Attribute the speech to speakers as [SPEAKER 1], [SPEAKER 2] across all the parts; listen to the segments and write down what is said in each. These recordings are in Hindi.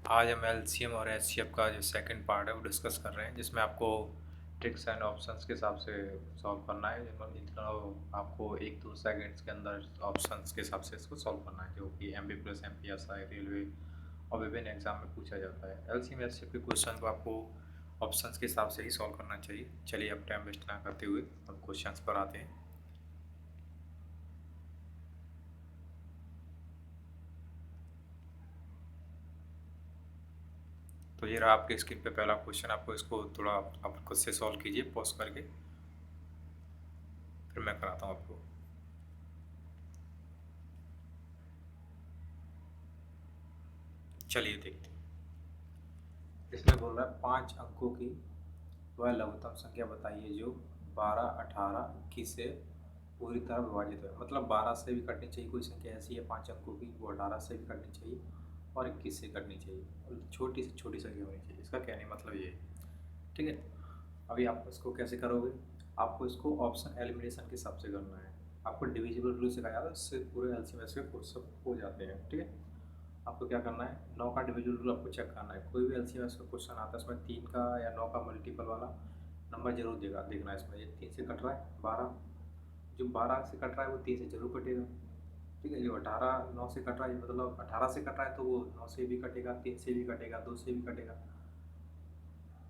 [SPEAKER 1] आज हम एलसीएम और एचसीएफ का जो सेकंड पार्ट है वो डिस्कस कर रहे हैं, जिसमें आपको ट्रिक्स एंड ऑप्शंस के हिसाब से सॉल्व करना है। जिनमें आपको 1-2 सेकंड्स के अंदर ऑप्शंस के हिसाब से इसको सॉल्व करना है, जो कि एमबी प्लस एमपीएसआई रेलवे और विभिन्न एग्जाम में पूछा जाता है। एलसीएम एचसीएफ के क्वेश्चन को आपको ऑप्शंस के हिसाब से ही सॉल्व करना चाहिए। चलिए अब टाइम वेस्ट ना करते हुए अब क्वेश्चंस पर आते हैं। तो ये रहा आपके स्क्रीन पे पहला क्वेश्चन। आपको इसको थोड़ा आप खुद से सॉल्व कीजिए पॉज करके, फिर मैं कराता हूँ आपको। चलिए देखते हैं। इसमें बोल रहा है 5 अंकों की वह लघुत्तम संख्या बताइए जो 12, 18, 21 से पूरी तरह विभाजित है। मतलब 12 से भी कटनी चाहिए, कोई संख्या ऐसी है 5 अंकों की वो 18 से भी कटनी चाहिए और 21 से कटनी चाहिए और छोटी से छोटी संख्या होनी चाहिए। इसका कहने का मतलब ये है। ठीक है, अभी आप इसको कैसे करोगे? आपको इसको ऑप्शन एलिमिनेशन के हिसाब से करना है। आपको डिविजिबल रूल सिखाया जाता है, उससे पूरे एलसीएम एचसीएफ सब हो जाते हैं। ठीक है, आपको क्या करना है, 9 का डिविजन रूल आपको चेक करना है। कोई भी एलसीएम का क्वेश्चन आता है उसमें 3 का या 9 का मल्टीपल वाला नंबर जरूर देगा। देखना है इसमें ये 3 से कट रहा है 12, जो 12 से कट रहा है वो 3 से जरूर कटेगा। ठीक है, जो 18 9 से कट रहा है मतलब 18 से कट रहा है तो वो 9 से भी कटेगा, 3 से भी कटेगा, 2 से भी कटेगा।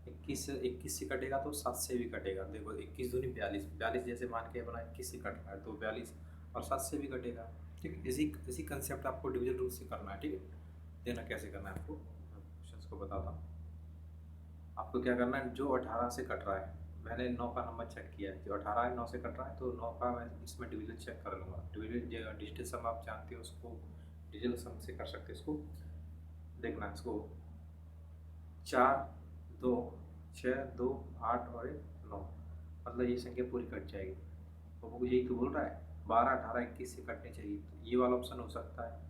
[SPEAKER 1] 21 से कटेगा तो 7 से भी कटेगा। देखो 21 दूनी 42, 42 जैसे मान के अपना 21 से कट रहा है तो 42 और 7 से भी कटेगा। ठीक है, इसी इसी कंसेप्ट आपको डिविजन रूल से करना है। ठीक है, देना कैसे करना है आपको, क्वेश्चन को बताता हूँ। आपको क्या करना है, जो 18 से कट रहा है, मैंने 9 का नंबर चेक किया है, जो 18 है 9 से कट रहा है तो 9 का मैं इसमें डिवीजन चेक कर लूँगा। डिवीजन डिजिटल सम आप जानते हो उसको, डिजिटल सम से कर सकते हैं इसको। देखना है इसको, 4, 2, 6, 2, 8 और 1, 9, मतलब ये संख्या पूरी कट जाएगी। तो वो यही तो बोल रहा है 12, 18, 21 से कटनी चाहिए, तो ये वाला ऑप्शन हो सकता है।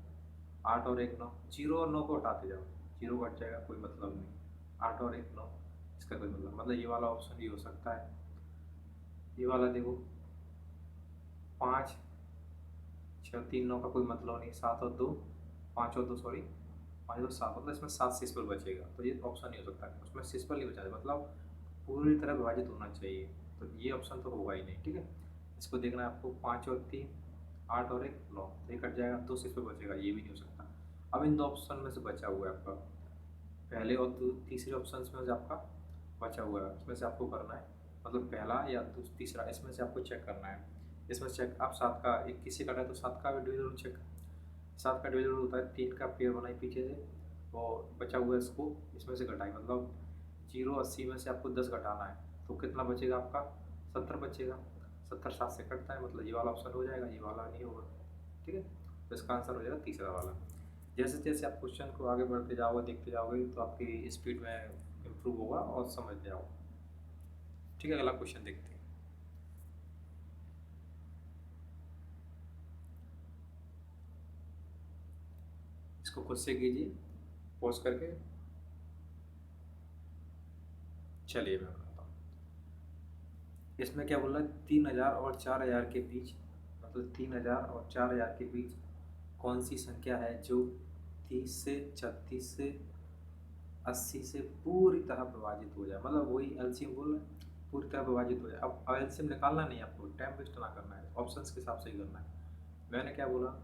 [SPEAKER 1] 8 और 1, 9, 0 और 9 को हटाते जाओ, 0 कट जाएगा, कोई मतलब नहीं। 8 और 1, 9, इसका कोई मतलब ये वाला ऑप्शन ही हो सकता है। ये वाला देखो 5, 6, 3, 9 का कोई मतलब नहीं। 7 और 2, 5 और 2 सॉरी, 5 और 7, मतलब इसमें 7 सिस्पल बचेगा, तो ये ऑप्शन नहीं हो सकता। उसमें सिस्पल नहीं बचा, मतलब पूरी तरह विभाजित होना चाहिए, तो ये ऑप्शन तो होगा ही नहीं। ठीक है, इसको देखना है आपको, 5 और 3, 8 और 1, 9, तो ये कट जाएगा, 2 सिस्पल बचेगा, ये भी नहीं हो सकता। अब इन 2 ऑप्शन में से बचा हुआ है आपका, पहले और तीसरे ऑप्शन में से आपका बचा हुआ है, इसमें से आपको करना है, मतलब पहला या तीसरा, इसमें से आपको चेक करना है। इसमें चेक आप 7 का 21 से कटा है तो 7 का डिवीजन चेक, 7 का डिवीजन होता है 3 का पेयर बनाई पीछे से और बचा हुआ है इसको इसमें से घटाई, मतलब 0-80 में से आपको 10 घटाना है तो कितना बचेगा आपका, 70 बचेगा। 70 7 से कटता है, मतलब ये वाला ऑप्शन हो जाएगा, ये वाला नहीं होगा। ठीक है, तो इसका आंसर हो जाएगा तीसरा वाला। जैसे जैसे आप क्वेश्चन को आगे बढ़ते जाओगे देखते जाओगे तो आपकी स्पीड में इम्प्रूव होगा और समझ जाओगे। ठीक है, अगला क्वेश्चन देखते हैं। इसको खुद से कीजिए पॉज करके। चलिए मैं बताता हूँ। इसमें क्या बोल रहा है, 3,000 और 4,000 के बीच, मतलब 3,000 और 4,000 के बीच कौन सी संख्या है जो 30 से 36 से 80 से पूरी तरह विभाजित हो जाए। मतलब वही एलसीएम बोल रहे हैं, पूरी तरह विभाजित हो जाए। अब एलसीएम निकालना नहीं, आपको टाइम वेस्ट ना करना है, ऑप्शंस के हिसाब से ही करना है। मैंने क्या बोला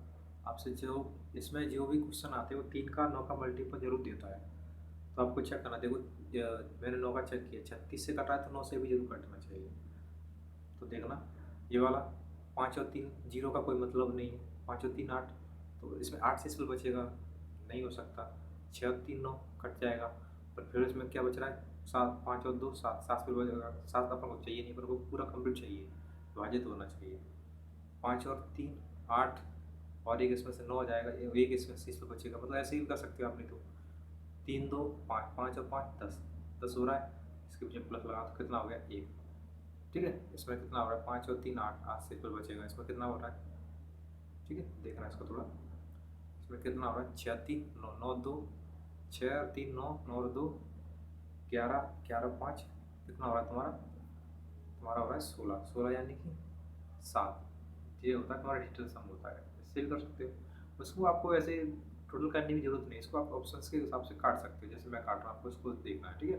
[SPEAKER 1] आपसे, जो इसमें जो भी क्वेश्चन आते हैं वो 3 का 9 का मल्टीपल जरूर देता है, तो आपको चेक करना। देखो मैंने 9 का चेक किया, 36 से कटा है तो 9 से भी जरूर कटना चाहिए। तो देखना ये वाला 5 और 3, 0 का कोई मतलब नहीं है, 5 और 3 8, तो इसमें 8 से इसमें बचेगा, नहीं हो सकता। 6 और 3 9 कट जाएगा, पर फिर इसमें क्या बच रहा है, 7, 5 और 2 7, 7 फिर बचेगा। 7 अपन को चाहिए नहीं, पर वो पूरा कंप्लीट चाहिए, विभाजित होना चाहिए। 5 और 3 8 और एक इसमें से 9 हो जाएगा, एक इसमें से इसमें बचेगा, मतलब ऐसे ही कर सकते हो आप। नहीं तो 3 2 5, 5 और 5 10, 10 हो रहा है, इसके पीछे प्लस लगा तो कितना हो गया 1। ठीक है, इसमें कितना हो रहा है, 5 और 3 8, 8 से फिर बचेगा, इसमें कितना हो रहा है। ठीक है, देखना है इसको थोड़ा, इसमें कितना हो रहा है, 6 3 9 9 2, 6 और 3 9, 9 और 2 11, 11 5, कितना हो रहा है तुम्हारा, तुम्हारा हो रहा है 16, 16 यानी कि 7। ये होता है तुम्हारा डिजिटल सम होता है, इससे भी कर सकते हो। उसको आपको ऐसे टोटल करने की जरूरत नहीं, इसको आप ऑप्शंस के हिसाब से काट सकते हो, जैसे मैं काट रहा हूँ, आपको इसको देखना है, ठीक है।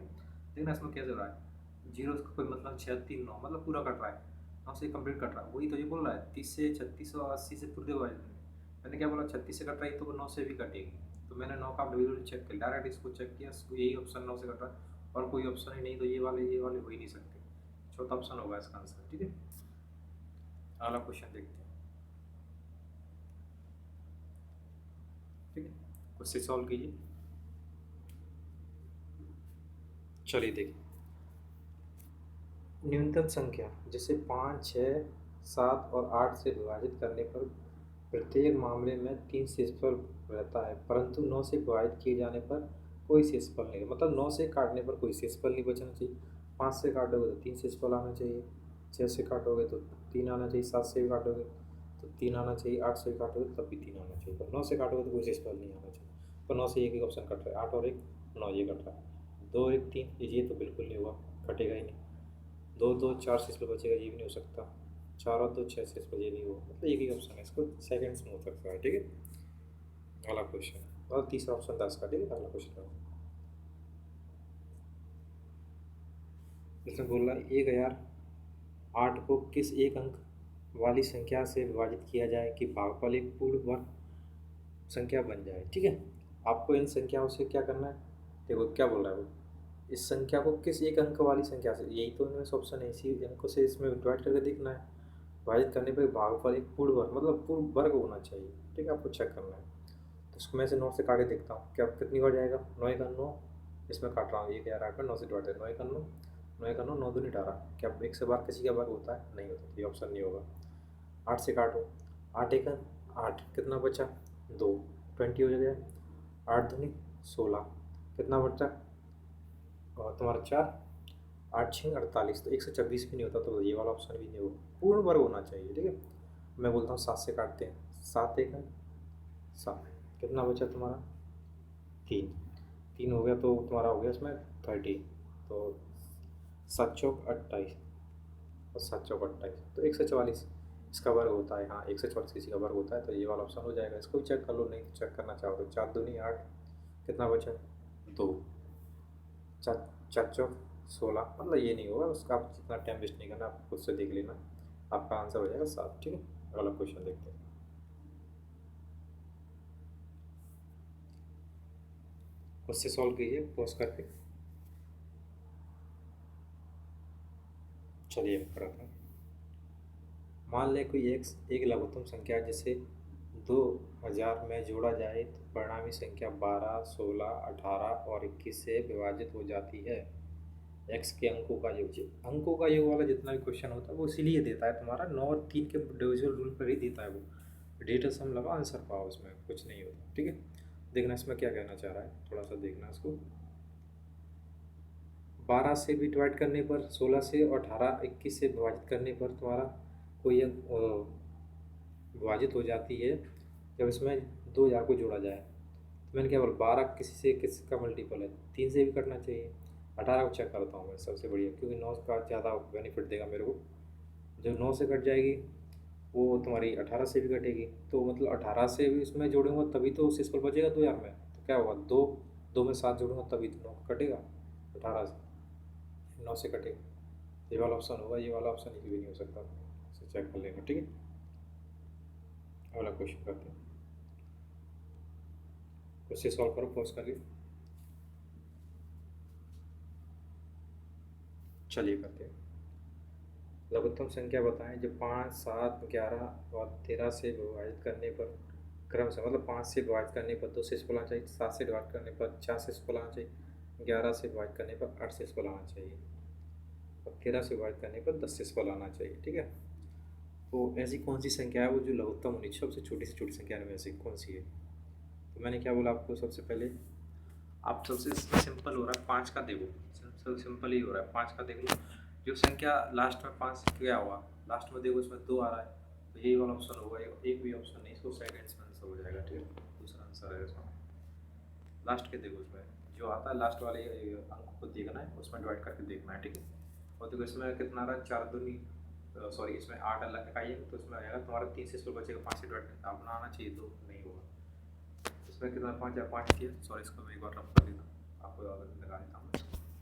[SPEAKER 1] देखना इसमें कैसे हो रहा है, जीरो का कोई मतलब 6 3 9 मतलब पूरा कट रहा है, 9 से कंप्लीट कट रहा है, वही तो ये बोल रहा है 30 से 36 और 80 से पूरे विभाजित नहीं। मैंने क्या बोला 36 से कट रही है तो वो 9 से भी कटेगी, तो मैंने 9 का डिविजन चेक किया, डायरेक्ट इसको चेक किया, यही ऑप्शन 9 से कट रहा है और कोई ऑप्शन ही नहीं, तो ये वाले हो ही नहीं सकते, चौथा ऑप्शन होगा इसका आंसर, ठीक है। अगला क्वेश्चन देखते हैं, ठीक है, क्वेश्चन सॉल्व कीजिए। चलिए देखिए, न्यूनतम संख्या जिसे 5, 6, 7 और 8 से विभाजित करने पर प्रत्येक मामले में 3 शेषफल रहता है, परंतु 9 से विभाजित किए जाने पर कोई शेषफल नहीं, मतलब 9 से काटने पर कोई शेषफल नहीं बचना चाहिए, 5 से काटोगे तो 3 शेषफल आना चाहिए, 6 से काटोगे तो 3 आना चाहिए, 7 से भी काटोगे तो 3 आना चाहिए, 8 से भी काटोगे तब भी 3 आना चाहिए, पर 9 से काटोगे तो कोई शेषफल नहीं आना चाहिए। पर 9 से एक ही ऑप्शन कट रहा है, 8 और 1 9 ये कट रहा है, 2 1 3 ये तो बिल्कुल नहीं हुआ, कटेगा ही नहीं, 2 2 4 शेषफल बचेगा, ये भी नहीं हो सकता, 4 और 2 6 शेषफल, ये नहीं हुआ, मतलब एक ही ऑप्शन है, इसको सेकंड्स में हो सकता है, ठीक है। अगला क्वेश्चन और तीसरा ऑप्शन 10 का, ठीक है। अगला क्वेश्चन इसमें बोल रहा है 1008 को किस एक अंक वाली संख्या से विभाजित किया जाए कि भागफल एक पूर्ण वर्ग संख्या बन जाए, ठीक है। आपको इन संख्याओं से क्या करना है, देखो क्या बोल रहा है वो, इस संख्या को किस एक अंक वाली संख्या से, यही तो इनमें से ऑप्शन है, इसी अंकों से इसमें डिवाइड करके देखना है, विभाजित करने पर भागफल एक पूर्ण वर्ग मतलब पूर्ण वर्ग होना चाहिए, ठीक है, आपको चेक करना है। तो इसको मैं से 9 से काट के देखता हूँ क्या कितनी बार जाएगा, 9 1 9, इसमें काट रहा हूँ, ये क्या रहा है 9 से डिवाइड है, 9 1 9, 9 1 9 9 दूनी 18, क्या एक से बार किसी का वर्ग होता है, नहीं होता, तो ये ऑप्शन नहीं होगा। 8 से काटो, 8 1 8, कितना बचा 2, 20 हो गया, 8 दूनी 16, कितना बचा और तुम्हारा 4, 8 6 48, तो 126 भी नहीं होता, तो ये वाला ऑप्शन भी नहीं होगा, पूर्ण वर्ग होना चाहिए, ठीक है। मैं बोलता हूँ 7 से काटते हैं, 7 1 7, कितना बचा तुम्हारा 3, 3 हो गया तो तुम्हारा हो गया इसमें 30, तो 7 चौक 28 और 7 चौक 28, तो 144 इसका वर्ग होता है, हाँ 144 किसी का वर्ग होता है, तो ये वाला ऑप्शन हो जाएगा, इसको भी चेक कर लो, नहीं तो चेक करना चाहो तो 4 दूनी 8, कितना बचा 2, 4 चौक 16, मतलब ये नहीं होगा, उसका आप जितना टाइम वेस्ट नहीं करना, आप खुद से देख लेना, आपका आंसर हो जाएगा 7, ठीक है। अगला क्वेश्चन देखते हैं, उससे सॉल्व कीजिए पॉज करके। चलिए मैं कराता हूँ, मान लें कोई एक लघुत्तम संख्या जिसे 2000 में जोड़ा जाए तो परिणामी संख्या 12, 16, 18 और 21 से विभाजित हो जाती है, एक्स के अंकों का योग, अंकों का योग वाला जितना भी क्वेश्चन होता है वो इसीलिए देता है, तुम्हारा 9 और 3 के डिविजल रूल पर ही देता है, वो डेटा सम लगा आंसर पाओ, उसमें कुछ नहीं होता, ठीक है। देखना इसमें क्या कहना चाह रहा है, थोड़ा सा देखना इसको, 12 से भी डिवाइड करने पर, 16 से और 18 21 से विभाजित करने पर तुम्हारा कोई अंक विभाजित हो जाती है जब इसमें 2000 को जोड़ा जाए, तो मैंने क्या बोला 12 किसी से किसका मल्टीपल है, 3 से भी करना चाहिए, 18 को चेक करता हूँ मैं सबसे बढ़िया, क्योंकि 9 का ज़्यादा बेनिफिट देगा मेरे को, जब 9 से कट जाएगी वो तुम्हारी 18 से भी कटेगी, तो मतलब 18 से भी इसमें जोड़ूंगा तभी तो शेषफल बचेगा 2000 में, तो क्या होगा 2 2 में 7 जोड़ूंगा तभी तो 9 कटेगा, 18 से 9 से कटेगा, ये वाला ऑप्शन होगा, ये वाला ऑप्शन भी नहीं हो सकता, इसे चेक कर लेना, ठीक है। अगला क्वेश्चन करते हैं, उससे सॉल्व करो पॉज करके। चलिए करते हैं, लघुत्तम संख्या बताएं जो 5, 7, 11 और 13 से विभाजित करने पर क्रम से, मतलब 5 से विभाजित करने पर 2 शेषफल आना चाहिए, 7 से डिवाइड करने पर 4 शेषफल आना चाहिए, 11 से विभाजित करने पर 8 शेषफल आना चाहिए और 13 से विभाजित करने पर 10 शेषफल आना चाहिए, ठीक है। तो ऐसी कौन सी संख्या है वो जो लघुत्तम होनी चाहिए, सबसे छोटी से छोटी संख्या में ऐसी कौन सी है, तो मैंने क्या बोला आपको, सबसे पहले आप सबसे सिंपल हो रहा है 5 का देखो, सबसे सिंपल ही हो रहा है 5 का देख लो, जो संख्या लास्ट में 5 से क्या होगा, लास्ट में देखो इसमें 2 आ रहा है, तो यही वाला ऑप्शन होगा, एक भी ऑप्शन नहीं, इसको सेकंड्स में आंसर हो जाएगा, ठीक है, दूसरा आंसर है इसमें, लास्ट के देखो उसमें जो आता है लास्ट वाले अंक को देखना है, उसमें डिवाइड करके देखना है, ठीक है। और देखो इसमें कितना आ रहा है 4 दूनी सॉरी इसमें 8 अलग इकाई है, तो इसमें आएगा तुम्हारा 3 से 16 बचेगा, 5 से डिवाइड अपना आना चाहिए, 2 नहीं होगा, इसमें कितना 5 या 5 किया, सॉरी इसको मैं एक बार रफ कर देता हूँ, आपको लगा देता हूँ।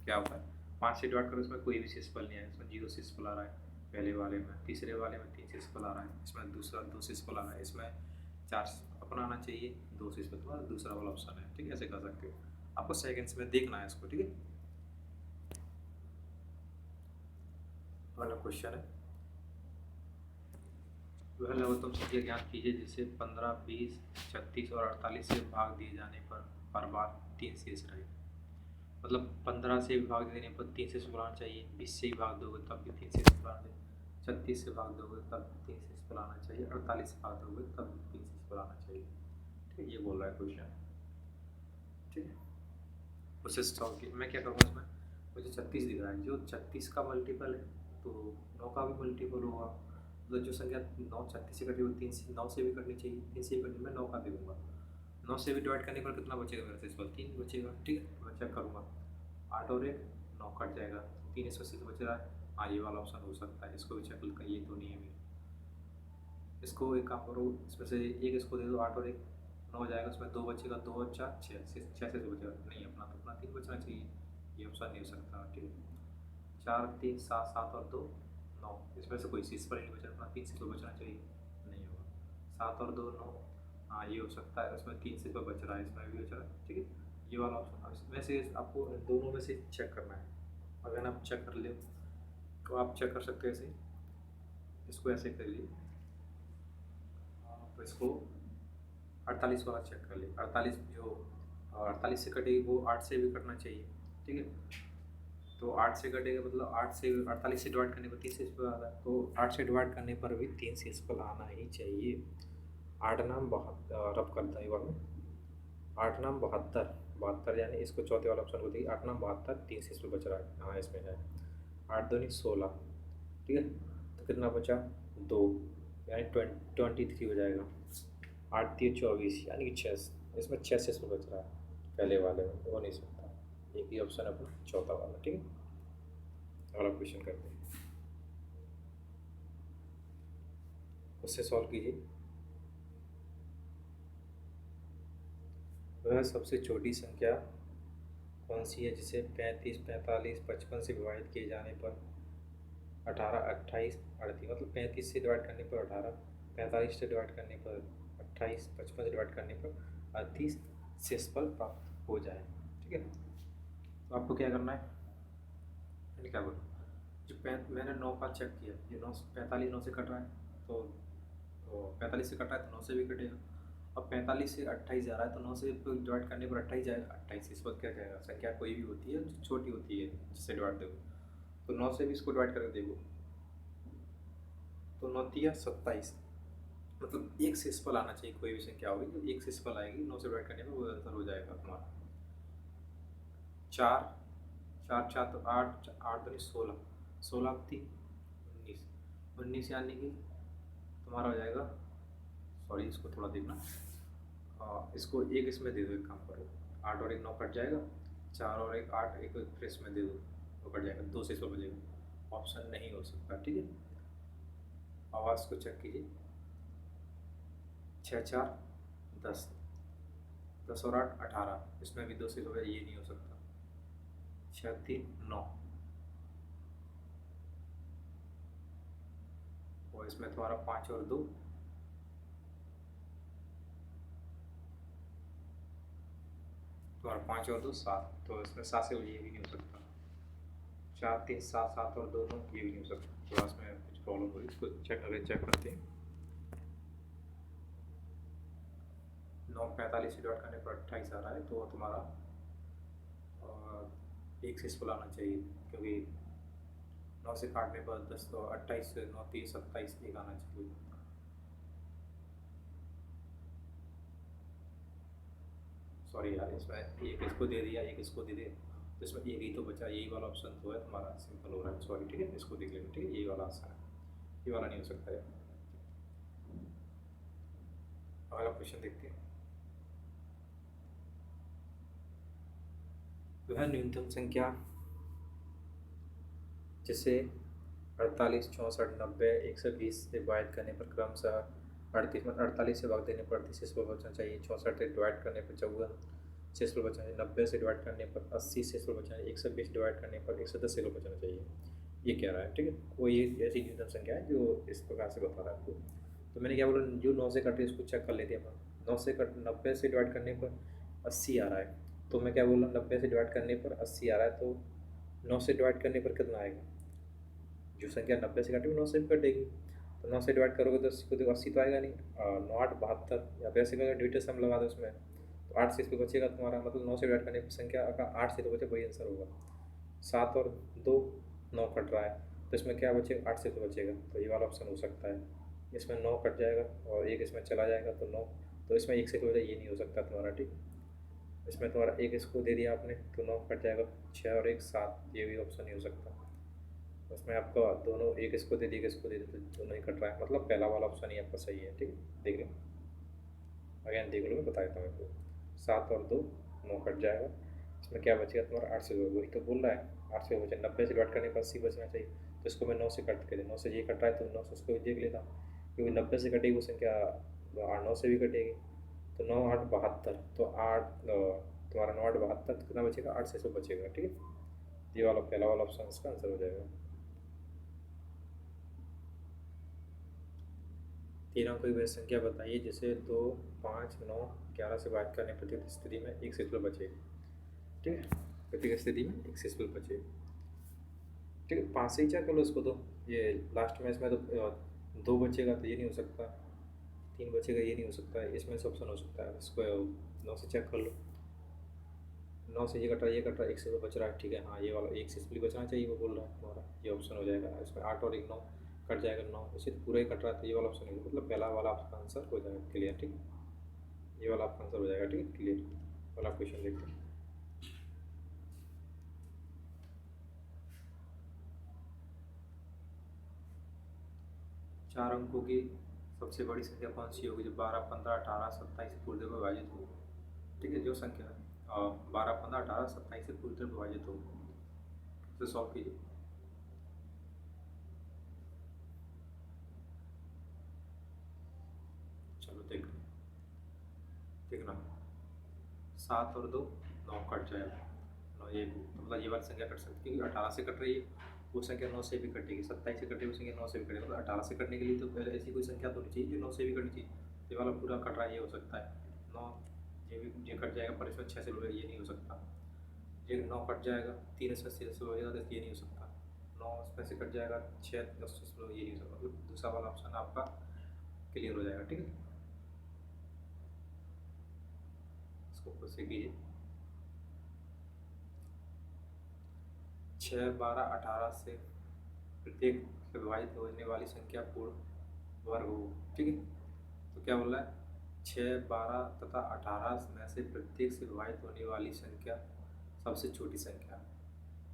[SPEAKER 1] क्या होता है 5 से डिवाइड करो, इसमें कोई भी सिस्पल नहीं है, इसमें 0 सिस्पल आ रहा है पहले वाले में, तीसरे वाले में 3 सिस्पल आ रहा है, इसमें दूसरा 2 सिस्पल आ रहा है, इसमें 4 अपना आना चाहिए, 2 सिस्पल तुम्हारा दूसरा वाला ऑप्शन है। ठीक है, ऐसे कर सकते हो, आपको सेकेंड्स में देखना है इसको। ठीक है, अगला क्वेश्चन है, वह लघुत्तम संख्या ज्ञात कीजिए जिसे 15, 20, 36 और 48 से भाग दिए जाने पर हर बार 3 शेष रहे। मतलब 15 से भाग देने पर 3 शेष बुलाना चाहिए, 20 से ही भाग दोगे तब भी 3 शेष बुलाना चाहिए, 36 से भाग दोगे तब 3 शेष बुलाना चाहिए, 48 से भाग दोगे तब 3 शेष बुलाना चाहिए। ठीक है, ये बोल रहा है क्वेश्चन। ठीक है, प्रोसेस सॉल्व की मैं क्या करूँगा, इसमें मुझे 36 दिख रहा है, जो 36 का मल्टीपल है तो 9 का भी मल्टीपल होगा, मतलब जो संख्या 9 36 से कटी वो 3 से 9 से भी कटनी चाहिए, 3 से भी कटनी, मैं 9 का दे दूँगा। 9 से भी डिवाइड करने पर कितना बचेगा मेरा शेषफल, 3 बचेगा। ठीक है, मैं चेक करूँगा, 8 और 1 9 कट जाएगा, 3 इसमें से बच रहा है, हाँ ये वाला ऑप्शन हो सकता है, इसको भी चेक कर, ये तो नहीं है मेरे, इसको एक काम करो, इसमें से एक इसको दे दो, 8 और 1 9 हो जाएगा, उसमें 2 बचेगा, 2 और 4 6 से बचेगा, नहीं अपना तो अपना 3 बचना चाहिए, ये ऑप्शन नहीं हो सकता। ठीक है, 4 3 7 7 और 2 9, इसमें से कोई चीज़ पर नहीं बचा, अपना 3 से तो बचना चाहिए, नहीं होगा, 7 और 2 9, हाँ ये हो सकता है, उसमें 3 से तो बच रहा है, इसमें भी बच रहा है। ठीक है, ये वाला ऑप्शन, इसमें से आपको दोनों में से चेक करना है, अगर आप चेक कर ले तो आप चेक कर सकते हैं ऐसे, इसको ऐसे कर लिए, तो इसको 48 वाला चेक कर ले, 48 जो 48 से कटेगी वो 8 से भी कटना चाहिए। ठीक है, तो 8 से कटेगा, मतलब 8 से 48 से डिवाइड करने पर 3 शेषफल आता है, तो 8 से डिवाइड करने पर भी 3 शेषफल आना ही चाहिए। 8 नाम 72, रब करता है वाला, 8 नाम 72, 72 यानी इसको चौथे वाला ऑप्शन को देखिए, 8 नाम 72, 3 शेषफल बच रहा है, हाँ इसमें है, 8 दूनी 16। ठीक है, तो कितना बचा 2, यानी 23 हो जाएगा, 8 3 24 यानी कि 6, इसमें 6 शेषफल बच रहा है, पहले वाले में हो नहीं सकता, एक ही ऑप्शन अपना चौथा वाला। ठीक है, अगला क्वेश्चन करते हैं, उससे सॉल्व कीजिए। वह सबसे छोटी संख्या कौन सी है जिसे 35, 45, 55 से विभाजित किए जाने पर 18, 28, 38, मतलब 35 से डिवाइड करने पर 18, 45 से डिवाइड करने पर 28, 55 से डिवाइड करने पर 38 शेषफल प्राप्त हो जाए। ठीक है, तो आपको क्या करना है, मैंने क्या बोला, जो मैंने 9 का चेक किया, ये 9 45 9 से कट रहा है, तो 45 से कट रहा है तो 9 से भी कटेगा, अब 45 से 28 जा रहा है तो 9 से डिवाइड करने पर 28 जाएगा, 28 इस वक्त क्या जाएगा, संख्या कोई भी होती है जो छोटी होती है जिससे डिवाइड देखो, तो 9 से भी इसको डिवाइड करके देखो, तो 9 तिया 27, मतलब एक शेषफल आना चाहिए, कोई भी संख्या होगी जो एक शेषफल आएगी 9 से डिवाइड करने पर वो आंसर हो जाएगा तुम्हारा। 4 4 4 तो 8 8 तो 16, 16 3 19, 19 यानी कि तुम्हारा हो जाएगा, सॉरी इसको थोड़ा देखना, इसको एक इसमें दे दो, एक काम करो, 8 और 1 9 कट जाएगा, 4 और 1 8, एक फिर इसमें दे दो, वो कट जाएगा, 2 से इसको बचेगा, ऑप्शन नहीं हो सकता। ठीक है, आवाज़ को चेक कीजिए, 6 4 10, 10 और 8 18, इसमें भी 2 से हो, ये नहीं हो सकता, 6 3 9, और इसमें तुम्हारा 5 और 2 तुम्हारा 5 और 2 7, तो इसमें 7 से ये भी नहीं हो सकता, 4 3 7 7 और 2 9, ये भी नहीं हो सकता, थोड़ा इसमें कुछ प्रॉब्लम हो रही है, इसको चेक करते हैं। 9 45 से डिवाइड करने पर 28 आ रहा है, तो तुम्हारा एक शेषफल आना चाहिए, क्योंकि 9 से काटने पर 10, तो 28 से 9 3 27 एक आना चाहिए। सॉरी यार, इसमें एक इसको दे दिया, एक इसको दे दिया, तो इसमें एक ही तो बचा, यही वाला ऑप्शन तो है तुम्हारा, सिंपल हो रहा है, सॉरी। ठीक है, इसको देख लेंगे। ठीक है, यही वाला आंसर है, ये वाला नहीं हो सकता है। अगला क्वेश्चन देखते हैं, वह न्यूनतम संख्या जिसे 48 64 90 120 से डिवाइड करने पर क्रमशः 38 मतलब 48 से भाग देने पर 38 शेषफल बचना चाहिए। 64 से डिवाइड करने पर 54 शेषफल बचना चाहिए। 90 से डिवाइड करने पर 80 शेषफल बचना चाहिए। 120 डिवाइड करने पर 110 शेषफल बचना चाहिए। ये कह रहा है, ठीक है। कोई ऐसी न्यूनतम संख्या है जो इस प्रकार से बता रहा है आपको। तो मैंने क्या बोला, जो 9 से कट रही है उसको चेक कर लेते हैं अपन। 9 से कट 90 से डिवाइड करने पर 80 आ रहा है, तो मैं क्या बोला, 90 से डिवाइड करने पर 80 आ रहा है, तो 9 से डिवाइड करने पर कितना आएगा? जो संख्या 90 से कटेगी 9 से भी कटेगी, तो 9 से डिवाइड करोगे तो 80 को, देखो 80 तो आएगा नहीं। 9 8 72, या वैसे अगर डिविजन सम लगा दो उसमें, तो 8 से इस पे बचेगा तुम्हारा, मतलब 9 से डिवाइड करने पर संख्या का 8 से तो बचे, वही आंसर होगा। 7 और 2 9 कट रहा है, तो इसमें क्या बचेगा? 8 से तो बचेगा, तो ये वाला ऑप्शन हो सकता है। इसमें 9 कट जाएगा और एक इसमें चला जाएगा, तो 9, तो इसमें 1 से तो ये नहीं हो सकता तुम्हारा, ठीक। इसमें तुम्हारा एक इसको दे दिया आपने, तो 9 कट जाएगा, 6 और 1 7, ये भी ऑप्शन नहीं हो सकता। उसमें आपका दोनों, एक इसको दे दिया, एक इसको दे दिया, तो दोनों ही कट रहा है, मतलब पहला वाला ऑप्शन ही आपका सही है, ठीक है। देख लो, अगेन देख लो, मैं बता देता हूँ आपको। 7 और 2 9 कट जाएगा, इसमें क्या बचेगा तुम्हारा? 8 से 2, वही तो बोल रहा है, 8 से बचे। 90 से डिवाइड करने पर 80 बचना चाहिए, तो इसको मैं 9 से कट के दे, 9 से ये कट रहा है, तो 9 से उसको भी देख लेता हूँ, क्योंकि 90 से कटेगी वो संख्या 9 से भी कटेगी, तो 9 8 72, तो 8 तुम्हारा 9 8 72, तो कितना बचेगा? 8 से 100 बचेगा, ठीक है। ये वाला पहला वाला ऑप्शन इसका आंसर हो जाएगा। 13 कोई वह संख्या बताइए जिसे 2 5 9 11 से भाग करने प्रत्येक स्थिति में एक शेषफल बचे, ठीक है। प्रत्येक स्थिति में एक शेषफल बचे, ठीक है। 5 से ही चेक कर लो इसको, तो ये लास्ट में इसमें तो 2 बचेगा, तो ये नहीं हो सकता। 3 बचेगा, ये नहीं हो सकता है। इसमें से ऑप्शन हो सकता है, इसको 9 से चेक कर लो। 9 से ये कट रहा है, ये कट रहा है, एक शेषफल बच रहा है, ठीक है। हाँ, ये वाला एक शेषफल बचना चाहिए, वो बोल रहा है तुम्हारा, ये ऑप्शन हो जाएगा। इसमें 8 और 1 9 कट जाएगा, 9 इसे तो पूरा ही कट रहा है, तो ये वाला ऑप्शन है, मतलब पहला वाला आपका आंसर हो जाएगा, क्लियर, ठीक है। ये वाला आपका आंसर हो जाएगा, ठीक है, क्लियर वाला क्वेश्चन देखते हैं। 4 अंकों की सबसे बड़ी संख्या कौन सी होगी जो 12 15 18 27 पूर्ण में विभाजित हो, ठीक है। जो संख्या 12 15 18 27 से पूर्ण में विभाजित हो, उसे सॉल्व कीजिए। चलो देखना, 7 और 2 9 कट जाएगा, 9 ये मतलब ये वाली संख्या कट सकती है, क्योंकि 18 से कट रही है वो संख्या 9 से भी कटेगी, 27 से कटेगी वो संख्या 9 से भी कटेगी, मतलब 18 से कटने के लिए तो पहले ऐसी कोई संख्या तो नहीं चाहिए जो 9 से भी कटनी चाहिए। ये वाला पूरा कट रहा है, ये हो सकता है 9, ये कट जाएगा, पर इसमें 6 से लोगे, ये नहीं हो सकता। ये 9 कट जाएगा, 3 इसमें से हो जाएगा, तो ये नहीं हो सकता। 9 इसमें से कट जाएगा, 6 10 से ये नहीं हो सकता, मतलब दूसरा वाला ऑप्शन आपका क्लियर हो जाएगा, ठीक है। इसको खुद से कीजिए। 6 12 18 से प्रत्येक से विभाजित होने वाली संख्या पूर्ण वर्ग हो, ठीक है। तो क्या बोल रहा है? 6 12 तथा 18 में से प्रत्येक से विभाजित होने वाली संख्या सबसे छोटी संख्या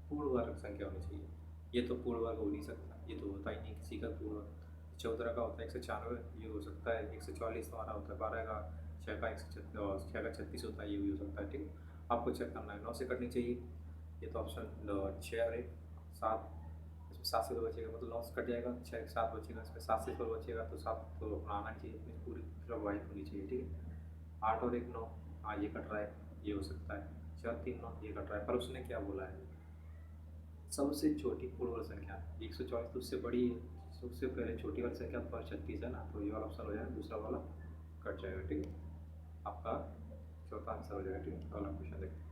[SPEAKER 1] पूर्ण वर्ग संख्या होनी चाहिए। ये तो पूर्ण वर्ग हो नहीं सकता, ये तो होता ही नहीं किसी का पूर्ण वर्ग। 14 का होता है 196, ये हो सकता है। 144 तुम्हारा होता है 12 का, 6 का 36 होता है, ये भी हो सकता है, ठीक है। आपको चेक करना है, 9 से कटनी चाहिए, ये तो ऑप्शन 6 और 1 7, इसमें 7 से 2 बचेगा, मतलब 9 से कट जाएगा, 6 7 बचेगा, इसमें 7 से 2 बचेगा, तो 7 तो आना चाहिए, इसमें पूरी तरफ वाइट होनी चाहिए, ठीक है। 8 और 1 9, हाँ ये कट रहा है, ये हो सकता है। 4 3 9, ये कट रहा है, पर उसने क्या बोला है? सबसे छोटी पूर्ण वर्ग संख्या 144, तो उससे बड़ी है, सबसे पहले छोटी वाली संख्या पर 36 है ना, तो ये वाला ऑप्शन हो जाएगा, दूसरा वाला कट जाएगा, ठीक है। आपका चौथा आंसर हो जाएगा, ठीक है। अगला क्वेश्चन देखते हैं।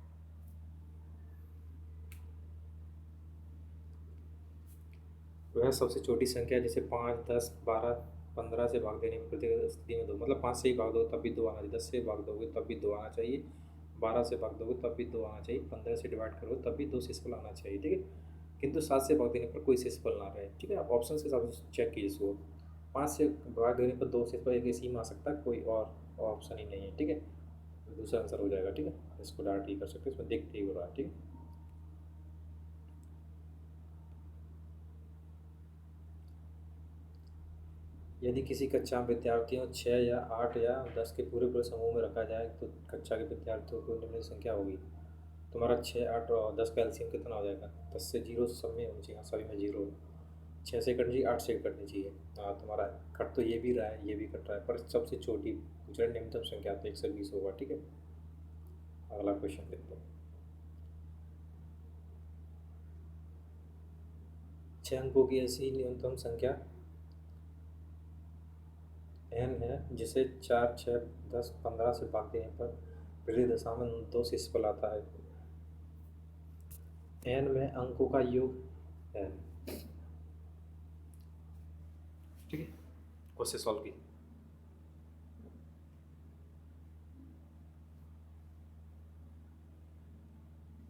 [SPEAKER 1] वह सबसे छोटी संख्या जैसे 5 10 12 15 से भाग देने में प्रत्येक स्थिति में 2, मतलब 5 से ही भाग दो तब भी 2 आना चाहिए, 10 से भाग दोगे तब भी 2 आना चाहिए, 12 से भाग दोगे तब भी 2 आना चाहिए, 15 से डिवाइड करोगे तब भी 2 शेषफल आना चाहिए, ठीक है। किंतु 7 से भाग देने पर कोई शेषफल ना रहे, ठीक है। आप ऑप्शन के हिसाब से चेक कीजिए इसको। 5 से भाग देने पर 2 शेषफल एक इसी में आ सकता है, कोई और ऑप्शन ही नहीं है, ठीक है। दूसरा आंसर हो जाएगा, ठीक है। इसको डायरेक्ट ही कर सकते हैं, इसमें देखते ही हो रहा है, ठीक है। यदि किसी कक्षा में विद्यार्थियों 6 या 8 या 10 के पूरे पूरे समूह में रखा जाए तो कक्षा के विद्यार्थियों को निम्न संख्या होगी। तुम्हारा 6 8 और 10 का एलसीएम कितना हो जाएगा? 10 से जीरो सब में होनी चाहिए, सभी में जीरो। 6 से कटनी चाहिए, 8 से कटनी चाहिए। हाँ, तुम्हारा कट तो ये भी रहा है, ये भी कट रहा है, पर सबसे छोटी पूछ रहा है, न्यूनतम संख्या तो 120 होगा। ठीक है, अगला क्वेश्चन देखते हैं। 6 अंकों की ऐसी न्यूनतम संख्या n है जिसे 4, 6, 10, 15 से भाग देने पर पहली दशा में 2 शिशुफल आता है। n में अंकों का योग है। ठीक है, क्वेश्चन सॉल्व की।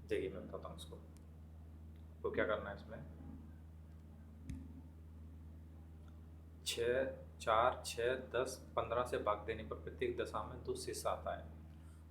[SPEAKER 1] देखिए मैं बताता हूँ उसको, तो क्या करना है इसमें, 6, 4, 6, 10, 15 से भाग देने पर प्रत्येक दशा में 2 शेष आता है।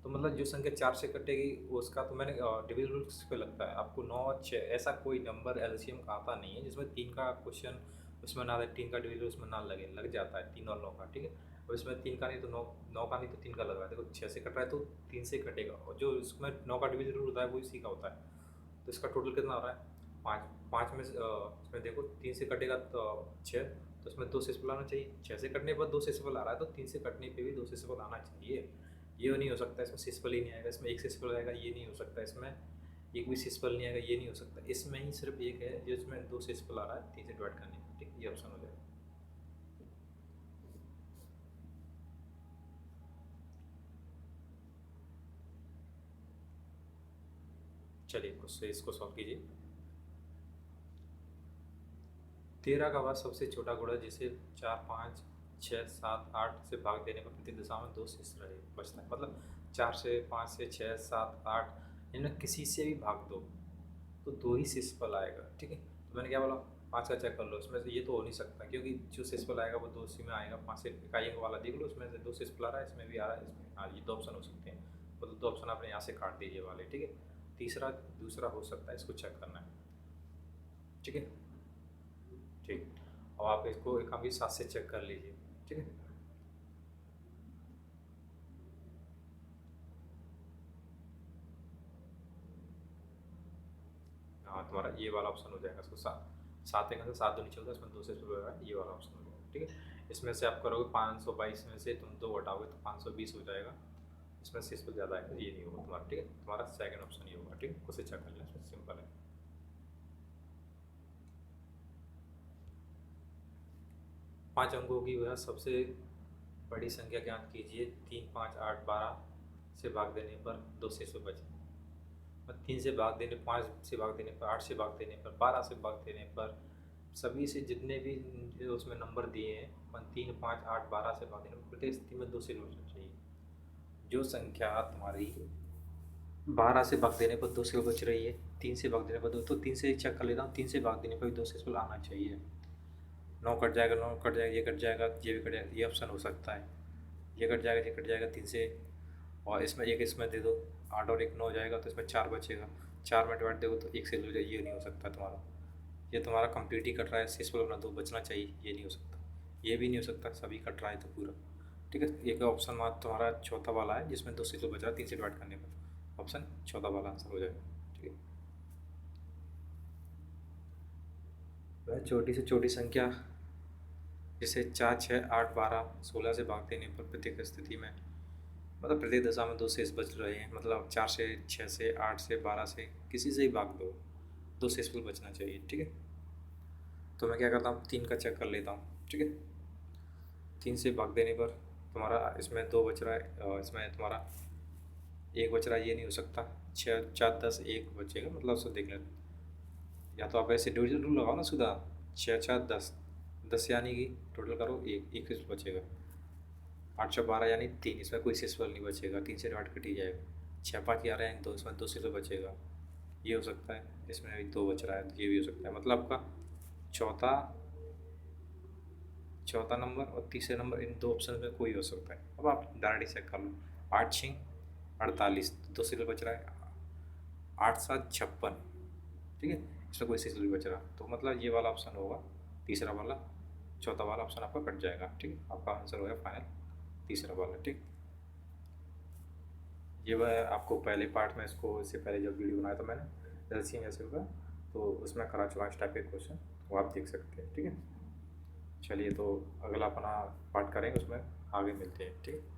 [SPEAKER 1] तो मतलब जो संख्या 4 से कटेगी उसका तो मैंने डिविजन रूल पे लगता है आपको 9, 6, ऐसा कोई नंबर एलसीएम का आता नहीं है जिसमें 3 का क्वेश्चन उसमें ना 3 का डिविजन उसमें ना लगे, लग जाता है 3 और 9 का। ठीक है, और इसमें 3 का नहीं तो 9, 9 का नहीं तो 3 का लग रहा है। देखो 6 से कट रहा है तो 3 से कटेगा, और जो इसमें 9 का डिविजन रूल होता है वो इसी का होता है। तो इसका टोटल कितना हो रहा है, 5। 5 में इसमें देखो 3 से कटेगा तो 6, तो इसमें 2 शेषफल आना चाहिए। 6 से कटने पर 2 शेषफल आ रहा है तो 3 से कटने पे भी 2 शेषफल आना चाहिए। ये नहीं हो सकता इसमें शेषफल ही नहीं आएगा, इसमें एक शेषफल आएगा, ये नहीं हो सकता, इसमें एक भी शेषफल नहीं आएगा, ये नहीं हो सकता। इसमें ही सिर्फ एक है जिसमें 2 शेषफल आ रहा है 3 से डिवाइड करने का। ठीक, ये ऑप्शन हो जाएगा। चलिए इसको सॉल्व कीजिए। 13 का बाद सबसे छोटा गुणा जिसे 4, 5, 6, 7, 8 से भाग देने पर प्रति दशा में 2 शेष रहे बचता है। मतलब 4 से, 5 से, 6, 7, 8 इनमें किसी से भी भाग दो तो 2 ही शेषफल आएगा। ठीक है, तो मैंने क्या बोला, 5 का चेक कर लो, इसमें से ये तो हो नहीं सकता क्योंकि जो शेषफल आएगा वो 2 उसी में आएगा। 5 से इकाई अंक वाला देख लो, इसमें से 2 शेषफल आ रहा है, इसमें भी आ रहा है, इसमें। हाँ, ये 2 ऑप्शन हो सकते हैं, मतलब 2 ऑप्शन आपने यहाँ से काट दीजिए वाले। ठीक है, तीसरा दूसरा हो सकता है, इसको चेक करना है। ठीक है, ठीक, अब आप इसको एक भी साथ से चेक कर लीजिए। ठीक है, हाँ तुम्हारा ये वाला ऑप्शन हो जाएगा। इसको 7 एक 7 दो नीचे होता है, इसमें 2 से शुरू होगा, ये वाला ऑप्शन हो जाएगा। ठीक है, इसमें से आप करोगे 522 में से तुम 2 घटाओगे तो 520 हो जाएगा। इसमें से इसको ज़्यादा आएगा, ये नहीं होगा तुम्हारा। ठीक है, तुम्हारा सेकंड ऑप्शन ये होगा। ठीक है, उसे चेक कर लेना, इसमें सिंपल है। 5 अंकों की वह सबसे बड़ी संख्या ज्ञात कीजिए। 3, 5, 8, 12 से भाग देने पर 2 शेष बचे। 3 से भाग देने, 5 से भाग देने पर, 8 से भाग देने पर, 12 से भाग देने पर, सभी से जितने भी जो उसमें नंबर दिए हैं 3, 5, 8, 12 से भाग देने पर प्रत्येक स्थिति में 2 से बचना चाहिए। जो संख्या तुम्हारी 12 से भाग देने पर 2 से बच रही है, 3 से भाग देने पर 2, तो 3 से चेक कर लेता हूँ, 3 से भाग देने पर भी 2 से आना चाहिए। 9 कट जाएगा, 9 कट जाएगा, ये कट जाएगा, ये भी कट जाएगा, ये ऑप्शन हो सकता है। ये कट जाएगा, ये कट जाएगा 3 से, और इसमें एक इसमें दे दो, 8 और 1 9 जाएगा तो इसमें 4 बचेगा। 4 में डिवाइड देखो तो 1 से हो जाए, ये नहीं हो सकता तुम्हारा। ये तुम्हारा कंप्लीट ही कट रहा है, शेषफल अपना 2 बचना चाहिए, ये नहीं हो सकता। ये भी नहीं हो सकता, सभी कट रहा है तो पूरा। ठीक है, एक ऑप्शन मात्र तुम्हारा चौथा वाला है जिसमें 2 शेषफल बच रहा है 3 से डिवाइड करने पर, ऑप्शन चौथा वाला आंसर हो जाएगा। ठीक है, वह छोटी से छोटी संख्या जिसे 4, 6, 8, 12, 16 से भाग देने पर प्रत्येक स्थिति में, मतलब प्रत्येक दशा में 2 शेष बच रहे हैं, मतलब 4 से, 6 से, 8 से, 12 से, किसी से ही भाग दो, 2 शेषफल बचना चाहिए। ठीक है, तो मैं क्या करता हूँ, 3 का चेक कर लेता हूँ। ठीक है, 3 से भाग देने पर तुम्हारा इसमें 2 बच रहा है, और इसमें तुम्हारा 1 बच रहा है, ये नहीं हो सकता। 6, 4, 10, 1 बचेगा, मतलब उसको देख लेते, या तो आप ऐसे डिविजन रूल लगाओ ना सुधा, 6, 4, 10, 10 यानी कि टोटल करो, एक बचेगा। 8, 4, 12 यानी 3, इसमें कोई शेषफल नहीं बचेगा, 3 से डिवाइड कट ही जाएगा। 6, 5, 11 यानी 2, इसमें 2 शेषफल बचेगा, ये हो सकता है। इसमें भी 2 बच रहा है, ये भी हो सकता है। मतलब आपका चौथा चौथा नंबर और तीसरे नंबर, इन 2 ऑप्शन में कोई हो सकता है। अब आप डायरेक्ट चेक कर लो, 8, 6, 48, 2 शेषफल बच रहा है, 8, 7, 56। ठीक है, इसमें कोई शेषफल नहीं बच रहा, तो मतलब ये वाला ऑप्शन होगा, तीसरा वाला। चौथा वाला ऑप्शन आपका कट जाएगा। ठीक है, आपका आंसर होगा फाइनल तीसरा वाला। ठीक, ये मैं आपको पहले पार्ट में, इसको इससे पहले जब वीडियो बनाया था मैंने एलसीएम ऐसे होगा तो उसमें करा चुका इस टाइप के क्वेश्चन। वो आप देख सकते हैं। ठीक है, चलिए तो अगला अपना पार्ट करेंगे, उसमें आगे मिलते हैं। ठीक है।